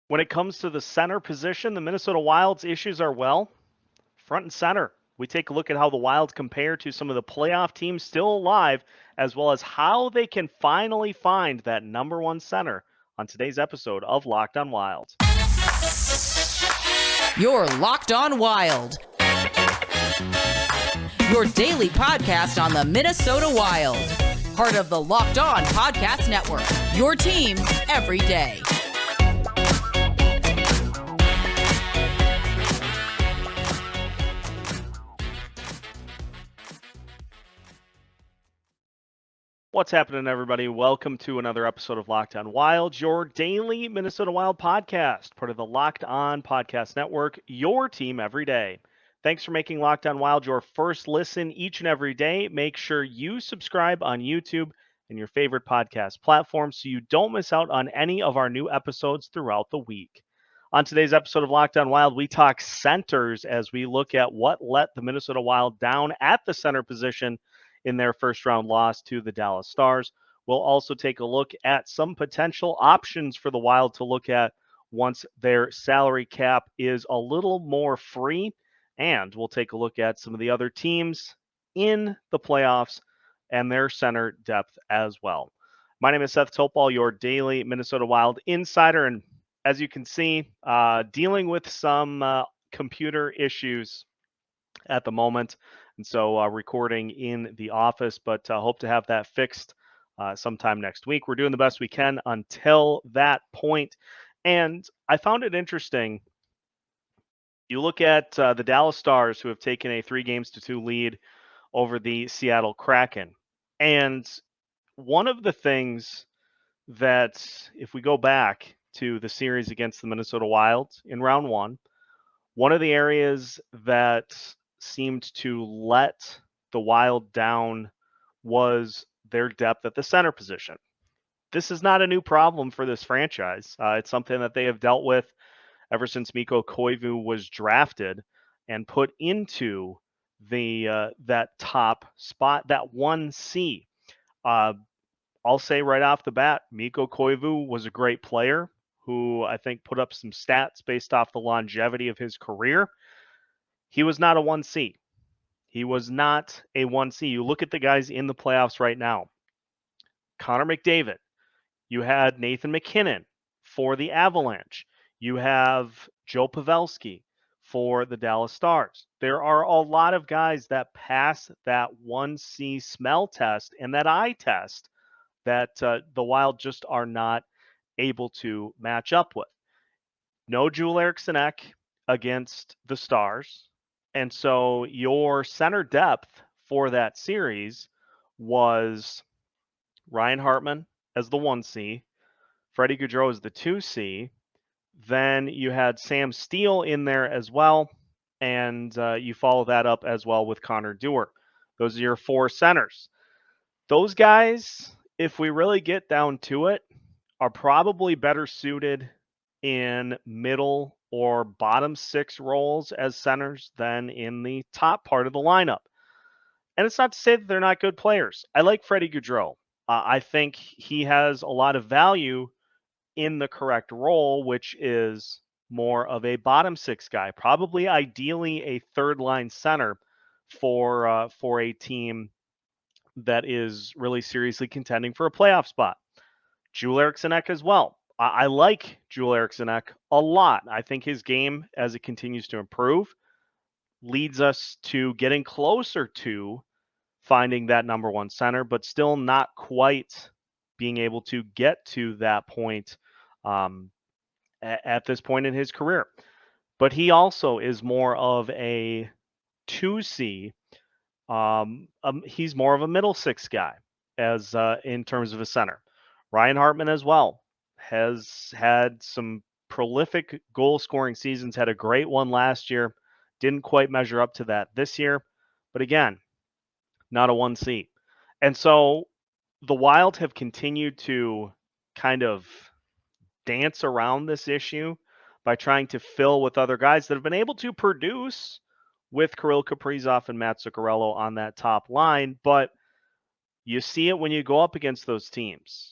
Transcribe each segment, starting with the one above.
When it comes to the center position, the Minnesota Wild's issues are, well, front and center. We take a look at how the Wild compare to some of the playoff teams still alive, as well as how they can finally find that number one center on today's episode of Locked on Wild. You're Locked on Wild, your daily podcast on the Minnesota Wild. Part of the Locked On Podcast Network, your team every day. What's happening, everybody? Welcome to another episode of Locked on Wild, your daily Minnesota Wild podcast, part of the Locked on Podcast Network, your team every day. Thanks for making Locked on Wild your first listen each and every day. Make sure you subscribe on YouTube and your favorite podcast platform so you don't miss out on any of our new episodes throughout the week. On today's episode of Locked on Wild, we talk centers as we look at what let the Minnesota Wild down at the center position in their first round loss to the Dallas Stars. We'll also take a look at some potential options for the Wild to look at once their salary cap is a little more free. And we'll take a look at some of the other teams in the playoffs and their center depth as well. My name is Seth Topal, your daily Minnesota Wild insider. And as you can see, dealing with some computer issues at the moment. And so recording in the office, but hope to have that fixed sometime next week. We're doing the best we can until that point. And I found it interesting. You look at the Dallas Stars, who have taken a 3-2 lead over the Seattle Kraken. And one of the things that, if we go back to the series against the Minnesota Wild in round one of the areas that seemed to let the Wild down was their depth at the center position. This is not a new problem for this franchise. It's something that they have dealt with ever since Mikko Koivu was drafted and put into the that top spot, that 1C. I'll say right off the bat, Mikko Koivu was a great player who I think put up some stats based off the longevity of his career. He was not a 1C. He was not a 1C. You look at the guys in the playoffs right now. Connor McDavid. You had Nathan MacKinnon for the Avalanche. You have Joe Pavelski for the Dallas Stars. There are a lot of guys that pass that 1C smell test and that eye test that the Wild just are not able to match up with. No Joel Eriksson Ek against the Stars. And so your center depth for that series was Ryan Hartman as the 1C, Freddie Gaudreau as the 2C. Then you had Sam Steele in there as well. And you follow that up as well with Connor Dewar. Those are your 4 centers. Those guys, if we really get down to it, are probably better suited in middle or bottom 6 roles as centers than in the top part of the lineup. And it's not to say that they're not good players. I like Freddie Gaudreau. I think he has a lot of value in the correct role, which is more of a bottom 6 guy, probably ideally a third line center for a team that is really seriously contending for a playoff spot. Joel Eriksson Ek as well. I like Joel Eriksson Ek a lot. I think his game, as it continues to improve, leads us to getting closer to finding that number one center, but still not quite being able to get to that point at this point in his career. But he also is more of a 2C. He's more of a middle 6 guy as in terms of a center. Ryan Hartman as well has had some prolific goal scoring seasons, had a great one last year, didn't quite measure up to that this year, but again, not a 1C. And so the Wild have continued to kind of dance around this issue by trying to fill with other guys that have been able to produce with Kirill Kaprizov and Matt Zuccarello on that top line, but you see it when you go up against those teams.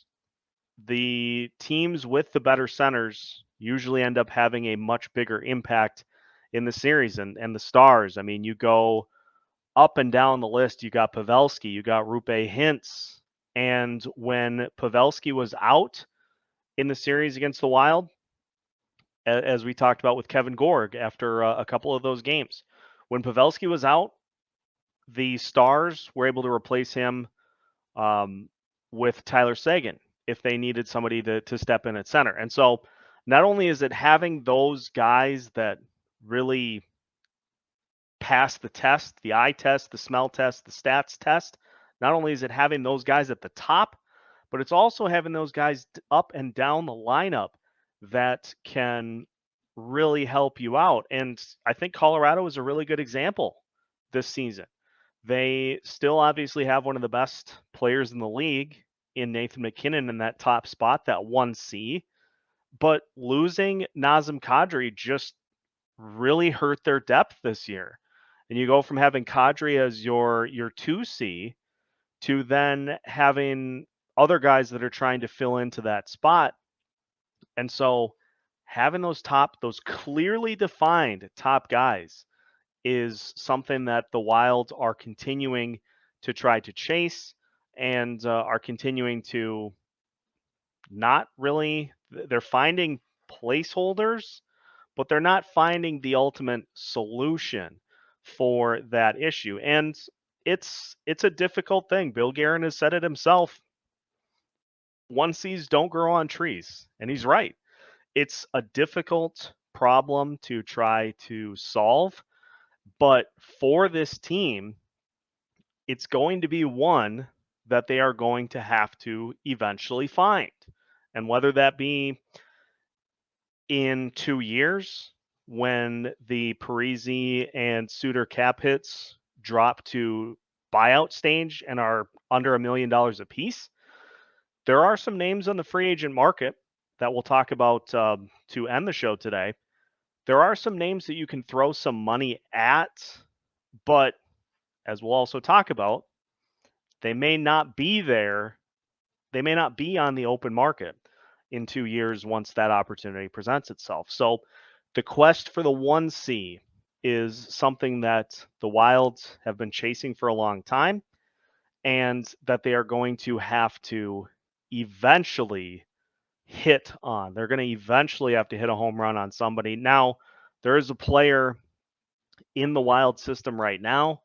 The teams with the better centers usually end up having a much bigger impact in the series. And the stars, I mean, you go up and down the list. You got Pavelski, you got Rupe Hintz. And when Pavelski was out in the series against the Wild, as we talked about with Kevin Gorg after a couple of those games, when Pavelski was out, the Stars were able to replace him with Tyler Seguin if they needed somebody to step in at center. And so not only is it having those guys that really pass the test, the eye test, the smell test, the stats test, not only is it having those guys at the top, but it's also having those guys up and down the lineup that can really help you out. And I think Colorado is a really good example this season. They still obviously have one of the best players in the league in Nathan MacKinnon in that top spot, that 1C. But losing Nazem Kadri just really hurt their depth this year. And you go from having Kadri as your 2C to then having other guys that are trying to fill into that spot. And so having those clearly defined top guys is something that the Wild are continuing to try to chase and are continuing to not really, they're finding placeholders, but they're not finding the ultimate solution for that issue. And it's a difficult thing. Bill Guerin has said it himself. 1Cs don't grow on trees, and he's right. It's a difficult problem to try to solve, but for this team, it's going to be one that they are going to have to eventually find. And whether that be in 2 years when the Parise and Suter cap hits drop to buyout stage and are under $1 million apiece, there are some names on the free agent market that we'll talk about to end the show today. There are some names that you can throw some money at, but as we'll also talk about, they may not be there. They may not be on the open market in 2 years once that opportunity presents itself. So the quest for the 1C is something that the Wilds have been chasing for a long time, and that they are going to have to eventually hit on. They're going to eventually have to hit a home run on somebody. Now, there is a player in the Wild system right now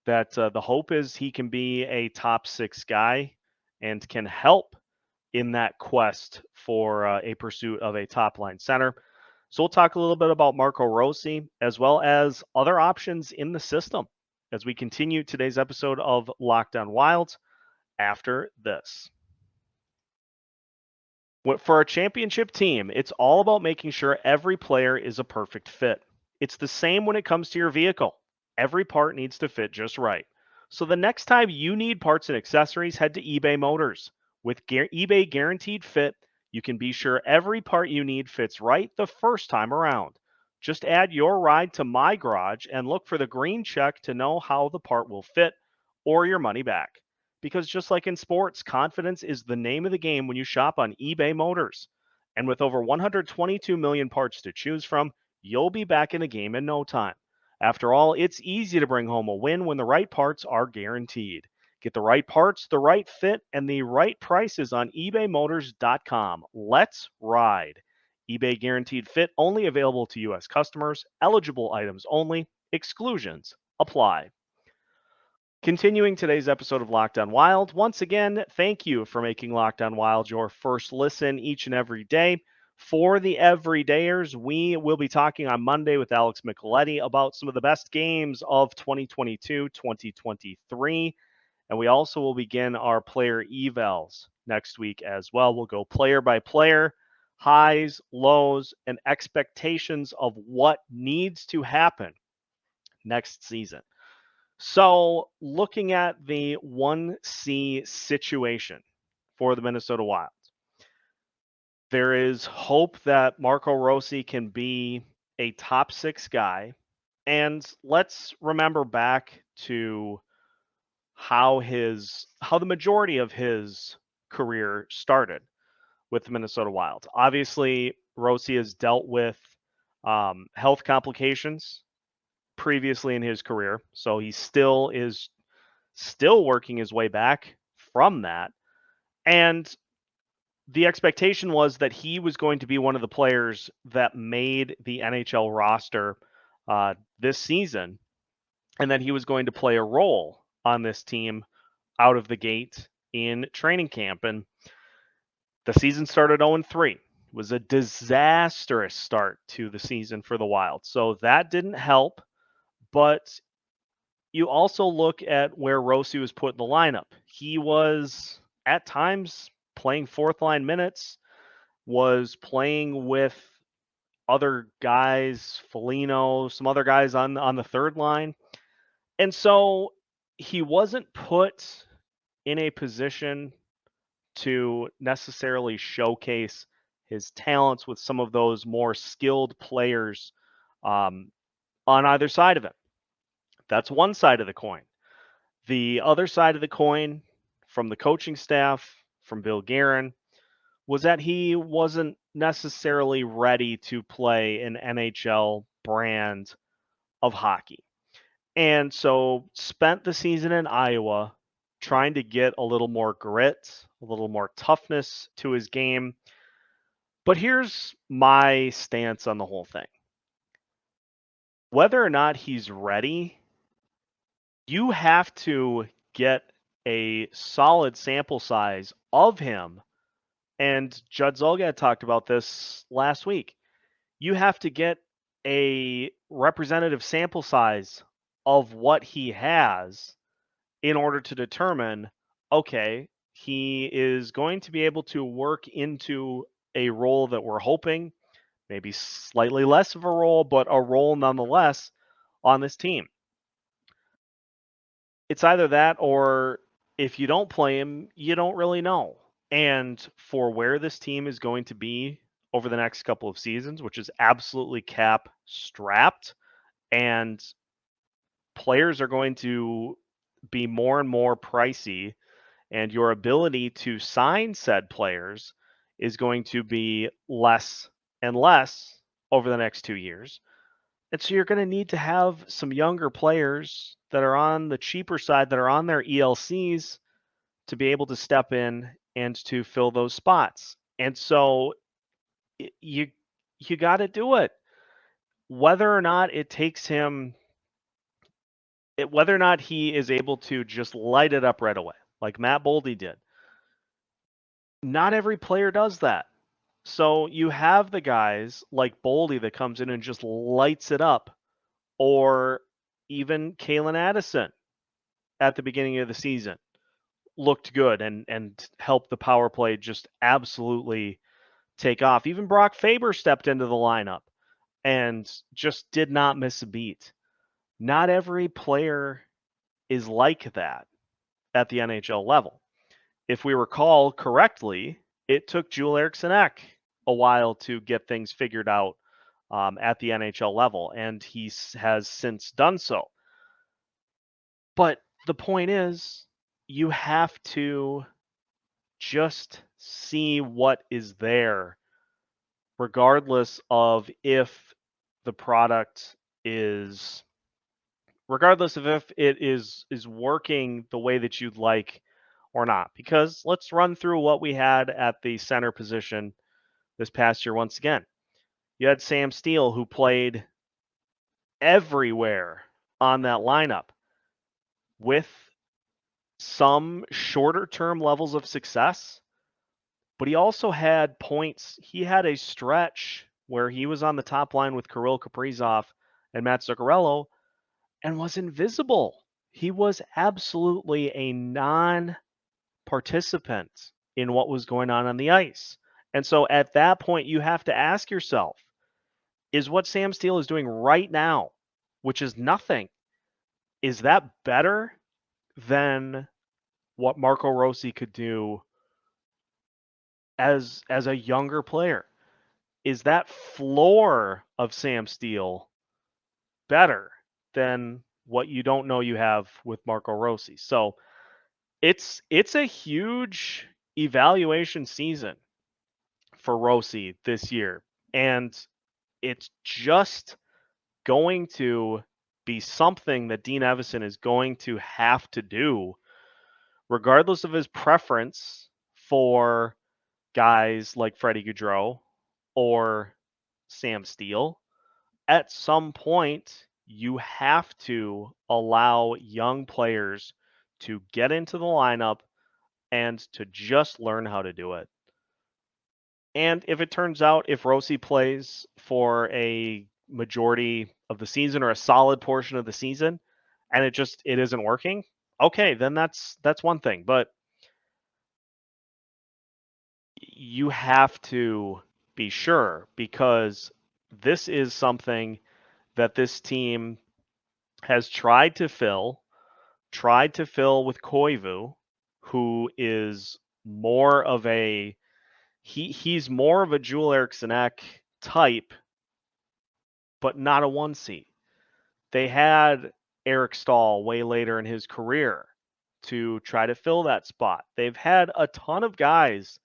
that the hope is he can be a top 6 guy and can help in that quest for a pursuit of a top line center. So we'll talk a little bit about Marco Rossi as well as other options in the system as we continue today's episode of Locked On Wild after this. For a championship team, it's all about making sure every player is a perfect fit. It's the same when it comes to your vehicle. Every part needs to fit just right. So the next time you need parts and accessories, head to eBay Motors. With eBay Guaranteed Fit, you can be sure every part you need fits right the first time around. Just add your ride to My Garage and look for the green check to know how the part will fit or your money back. Because just like in sports, confidence is the name of the game when you shop on eBay Motors. And with over 122 million parts to choose from, you'll be back in the game in no time. After all, it's easy to bring home a win when the right parts are guaranteed. Get the right parts, the right fit, and the right prices on ebaymotors.com. Let's ride. eBay Guaranteed Fit only available to U.S. customers. Eligible items only. Exclusions apply. Continuing today's episode of Locked On Wild, once again, thank you for making Locked On Wild your first listen each and every day. For the everydayers, we will be talking on Monday with Alex Micheletti about some of the best games of 2022-2023. And we also will begin our player evals next week as well. We'll go player by player, highs, lows, and expectations of what needs to happen next season. So looking at the 1C situation for the Minnesota Wild, there is hope that Marco Rossi can be a top 6 guy. And let's remember back to how the majority of his career started with the Minnesota Wild. Obviously, Rossi has dealt with health complications previously in his career, so he still working his way back from that. And the expectation was that he was going to be one of the players that made the NHL roster this season, and that he was going to play a role on this team out of the gate in training camp. And the season started 0-3. It was a disastrous start to the season for the Wild. So that didn't help. But you also look at where Rossi was put in the lineup. He was at times playing fourth line minutes, was playing with other guys, Foligno, some other guys on the third line. And so he wasn't put in a position to necessarily showcase his talents with some of those more skilled players on either side of him. That's one side of the coin. The other side of the coin, from the coaching staff, from Bill Guerin, was that he wasn't necessarily ready to play an NHL brand of hockey. And so spent the season in Iowa trying to get a little more grit, a little more toughness to his game. But here's my stance on the whole thing. Whether or not he's ready, you have to get a solid sample size of him. And Judd Zulgad talked about this last week. You have to get a representative sample size of what he has in order to determine, okay, he is going to be able to work into a role that we're hoping, maybe slightly less of a role, but a role nonetheless on this team. It's either that, or if you don't play him, you don't really know. And for where this team is going to be over the next couple of seasons, which is absolutely cap strapped, and players are going to be more and more pricey, and your ability to sign said players is going to be less and less over the next 2 years. And so you're going to need to have some younger players that are on the cheaper side, that are on their ELCs, to be able to step in and to fill those spots. And so you got to do it. Whether or not it takes him, whether or not he is able to just light it up right away, like Matt Boldy did. Not every player does that. So you have the guys like Boldy that comes in and just lights it up, or even Kalen Addison at the beginning of the season looked good and helped the power play just absolutely take off. Even Brock Faber stepped into the lineup and just did not miss a beat. Not every player is like that at the NHL level. If we recall correctly, it took Joel Eriksson Ek a while to get things figured out at the NHL level, and he has since done so. But the point is, you have to just see what is there, regardless of if the product is, regardless of if it is working the way that you'd like or not. Because let's run through what we had at the center position this past year once again. You had Sam Steele, who played everywhere on that lineup with some shorter term levels of success, but he also had points. He had a stretch where he was on the top line with Kirill, Kaprizov, and Matt Zuccarello and was invisible. He was absolutely a non-participant in what was going on the ice. And so at that point, you have to ask yourself, is what Sam Steele is doing right now, which is nothing, is that better than what Marco Rossi could do as a younger player? Is that floor of Sam Steele better than what you don't know you have with Marco Rossi? So it's a huge evaluation season for Rossi this year. And it's just going to be something that Dean Evason is going to have to do, regardless of his preference for guys like Freddie Gaudreau or Sam Steele. At some point, you have to allow young players to get into the lineup and to just learn how to do it. And if it turns out if Rossi plays for a majority of the season or a solid portion of the season and it isn't working, okay, then that's one thing. But you have to be sure, because this is something that this team has tried to fill with Koivu, who is more of a he's more of a Joel Eriksson Ek type, but not a 1C. They had Eric Stahl way later in his career to try to fill that spot. They've had a ton of guys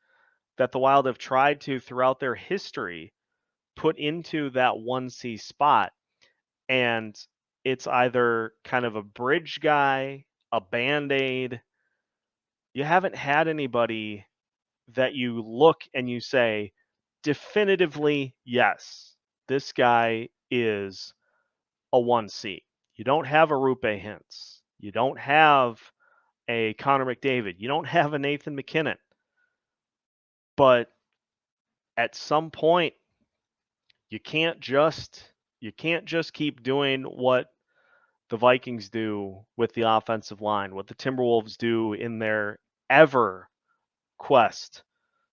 that the Wild have tried to, throughout their history, put into that 1C spot. And it's either kind of a bridge guy, a Band-Aid. You haven't had anybody that you look and you say, definitively, yes, this guy is a 1C. You don't have a Rupe Hintz. You don't have a Connor McDavid. You don't have a Nathan McKinnon. But at some point, you can't just keep doing what the Vikings do with the offensive line, what the Timberwolves do in their ever quest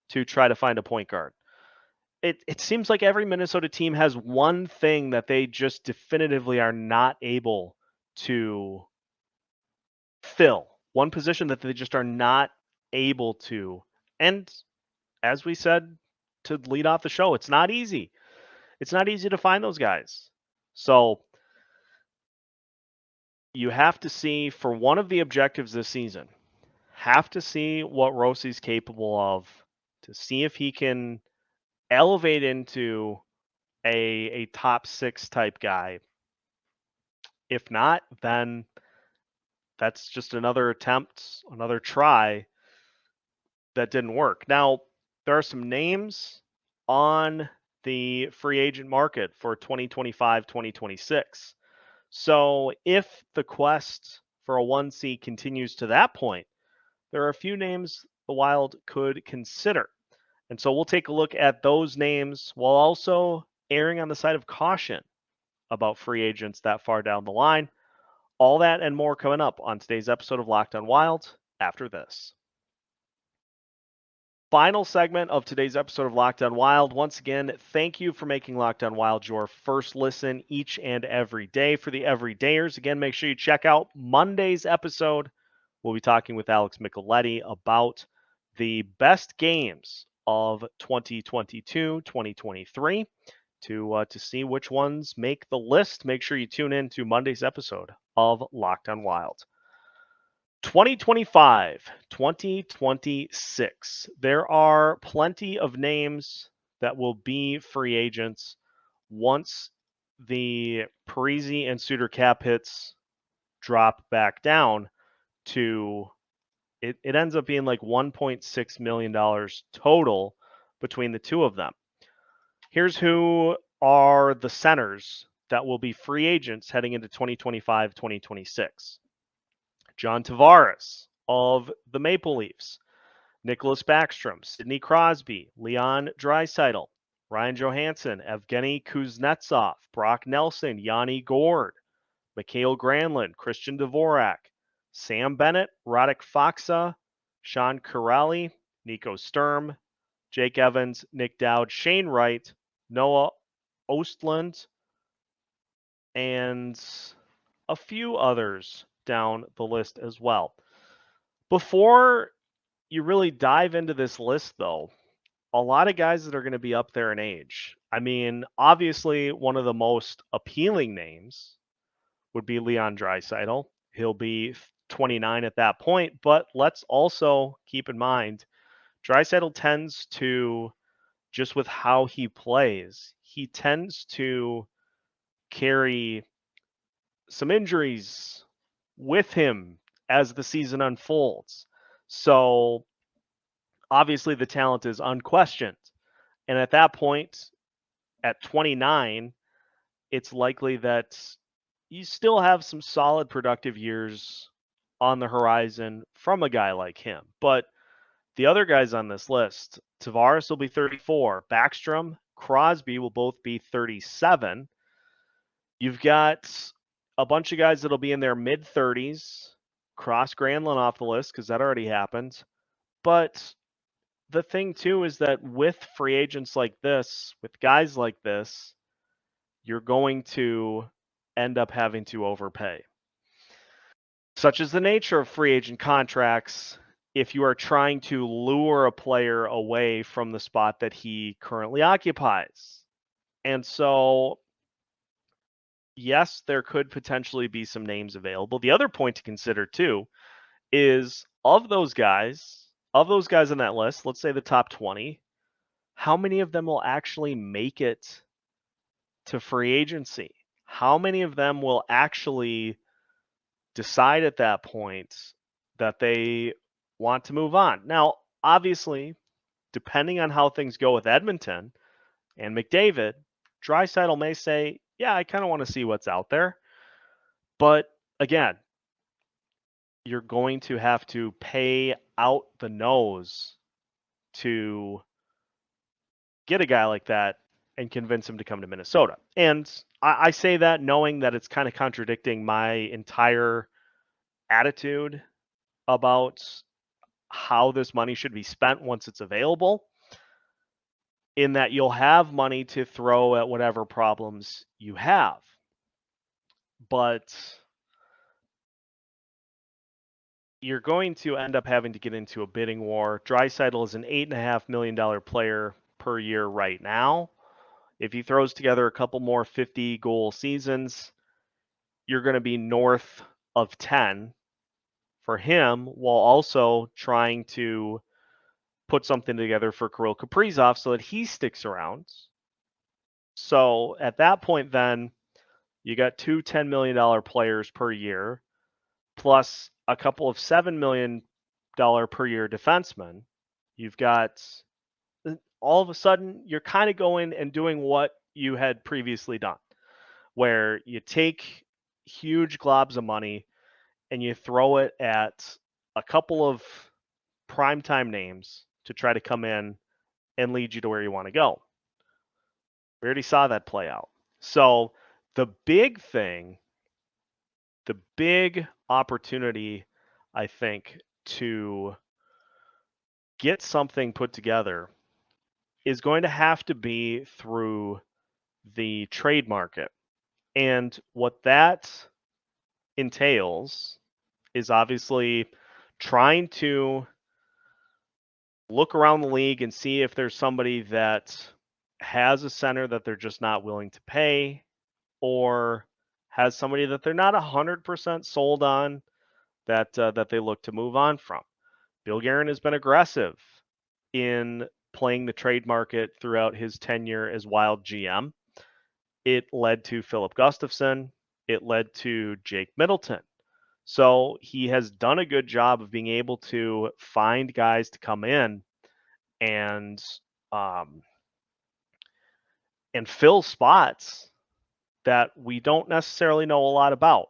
to try to find a point guard. It seems like every Minnesota team has one thing that they just definitively are not able to fill, one position that they just are not able to. And as we said to lead off the show, it's not easy. It's not easy to find those guys. So you have to see, for one of the objectives this season, have to see what Rossi's capable of, to see if he can elevate into a top 6 type guy. If not, then that's just another attempt, another try that didn't work. Now, there are some names on the free agent market for 2025-2026. So if the quest for a 1C continues to that point, there are a few names the Wild could consider. And so we'll take a look at those names while also erring on the side of caution about free agents that far down the line. All that and more coming up on today's episode of Locked On Wild after this. Final segment of today's episode of Locked On Wild. Once again, thank you for making Locked On Wild your first listen each and every day. For the everydayers, again, make sure you check out Monday's episode. We'll be talking with Alex Micheletti about the best games of 2022-2023 to see which ones make the list. Make sure you tune in to Monday's episode of Locked On Wild. 2025-2026. There are plenty of names that will be free agents once the Parise and Suter cap hits drop back down to it ends up being like $1.6 million total between the two of them. Here's who are the centers that will be free agents heading into 2025-2026. John Tavares of the Maple Leafs, Nicholas Backstrom, Sidney Crosby, Leon Draisaitl, Ryan Johansson, Evgeny Kuznetsov, Brock Nelson, Yanni Gourde, Mikhail Granlund, Christian Dvorak, Sam Bennett, Radek Faksa, Sean Kuraly, Nico Sturm, Jake Evans, Nick Dowd, Shane Wright, Noah Ostlund, and a few others down the list as well. Before you really dive into this list, though, a lot of guys that are going to be up there in age. I mean, obviously, one of the most appealing names would be Leon Draisaitl. He'll be 29 at that point, but let's also keep in mind, Draisaitl tends to just with how he plays, he tends to carry some injuries with him as the season unfolds. So obviously the talent is unquestioned. And at that point, at 29, it's likely that you still have some solid productive years on the horizon from a guy like him. But the other guys on this list, Tavares will be 34, Backstrom, Crosby will both be 37. You've got a bunch of guys that'll be in their mid 30s. Cross Granlund off the list because that already happened. But the thing too is that with free agents like this, with guys like this, you're going to end up having to overpay. Such is the nature of free agent contracts if you are trying to lure a player away from the spot that he currently occupies. And so, yes, there could potentially be some names available. The other point to consider too is of those guys in that list, let's say the top 20, how many of them will actually make it to free agency? How many of them will actually decide at that point that they want to move on? Now, obviously, depending on how things go with Edmonton and McDavid, Draisaitl may say, yeah, I kind of want to see what's out there. But again, you're going to have to pay out the nose to get a guy like that and convince him to come to Minnesota. And I say that knowing that it's kind of contradicting my entire attitude about how this money should be spent once it's available, in that you'll have money to throw at whatever problems you have. But you're going to end up having to get into a bidding war. Draisaitl is an $8.5 million player per year right now. If he throws together a couple more 50-goal seasons, you're going to be north of 10 for him, while also trying to put something together for Kirill Kaprizov so that he sticks around. So at that point, then you got two $10 million players per year, plus a couple of $7 million per year defensemen. You've got, all of a sudden, you're kind of going and doing what you had previously done, where you take huge globs of money and you throw it at a couple of primetime names to try to come in and lead you to where you want to go. We already saw that play out. So the big thing, the big opportunity, I think, to get something put together is going to have to be through the trade market. And what that entails is obviously trying to look around the league and see if there's somebody that has a center that they're just not willing to pay, or has somebody that they're not 100% sold on that they look to move on from. Bill Guerin has been aggressive in playing the trade market throughout his tenure as Wild GM. It led to Philip Gustafson. It led to Jake Middleton. So he has done a good job of being able to find guys to come in and fill spots that we don't necessarily know a lot about.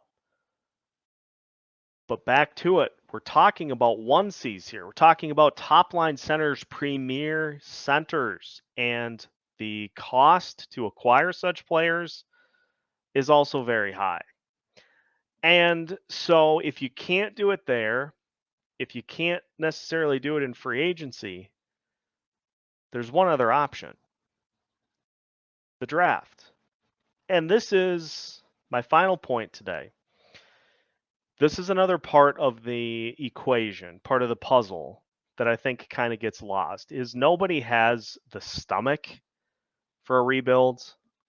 But back to it, we're talking about onesies here. We're talking about top line centers, premier centers, and the cost to acquire such players is also very high. And so if you can't do it there, if you can't necessarily do it in free agency, there's one other option: the draft. And this is my final point today. This is another part of the equation, part of the puzzle that I think kind of gets lost, is nobody has the stomach for a rebuild.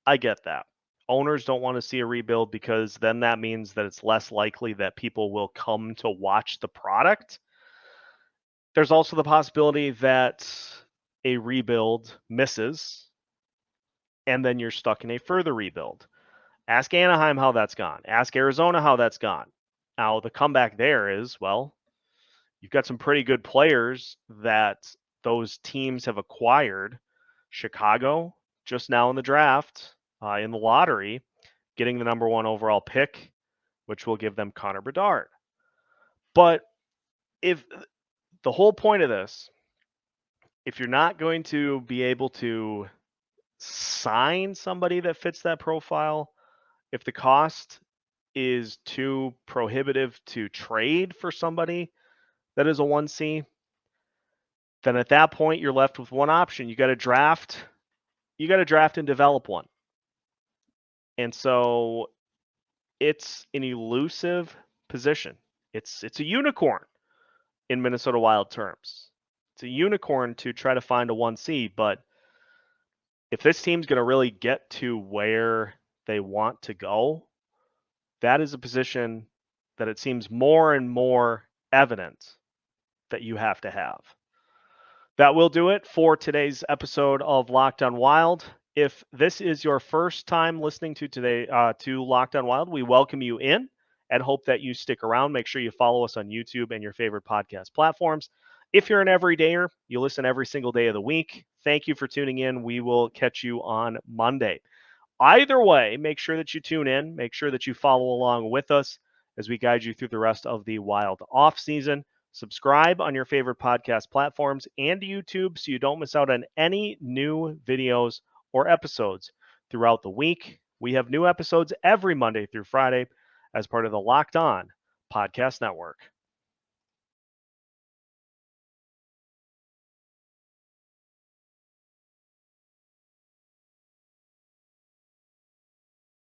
I get that. Owners don't want to see a rebuild because then that means that it's less likely that people will come to watch the product. There's also the possibility that a rebuild misses, and then you're stuck in a further rebuild. Ask Anaheim how that's gone. Ask Arizona how that's gone. Now, the comeback there is, well, you've got some pretty good players that those teams have acquired. Chicago, just now in the draft, in the lottery, getting the number 1 overall pick, which will give them Connor Bedard. But if the whole point of this, if you're not going to be able to sign somebody that fits that profile, if the cost is too prohibitive to trade for somebody that is a 1C, then at that point you're left with one option. You got to draft and develop one. And so it's an elusive position. It's a unicorn in Minnesota Wild terms. It's a unicorn to try to find a 1C, but if this team's going to really get to where they want to go, that is a position that it seems more and more evident that you have to have. That will do it for today's episode of Locked on Wild. If this is your first time listening to Locked on Wild, we welcome you in and hope that you stick around. Make sure you follow us on YouTube and your favorite podcast platforms. If you're an everydayer, you listen every single day of the week. Thank you for tuning in. We will catch you on Monday. Either way, make sure that you tune in. Make sure that you follow along with us as we guide you through the rest of the Wild off season. Subscribe on your favorite podcast platforms and YouTube so you don't miss out on any new videos or episodes throughout the week. We have new episodes every Monday through Friday as part of the Locked On Podcast Network.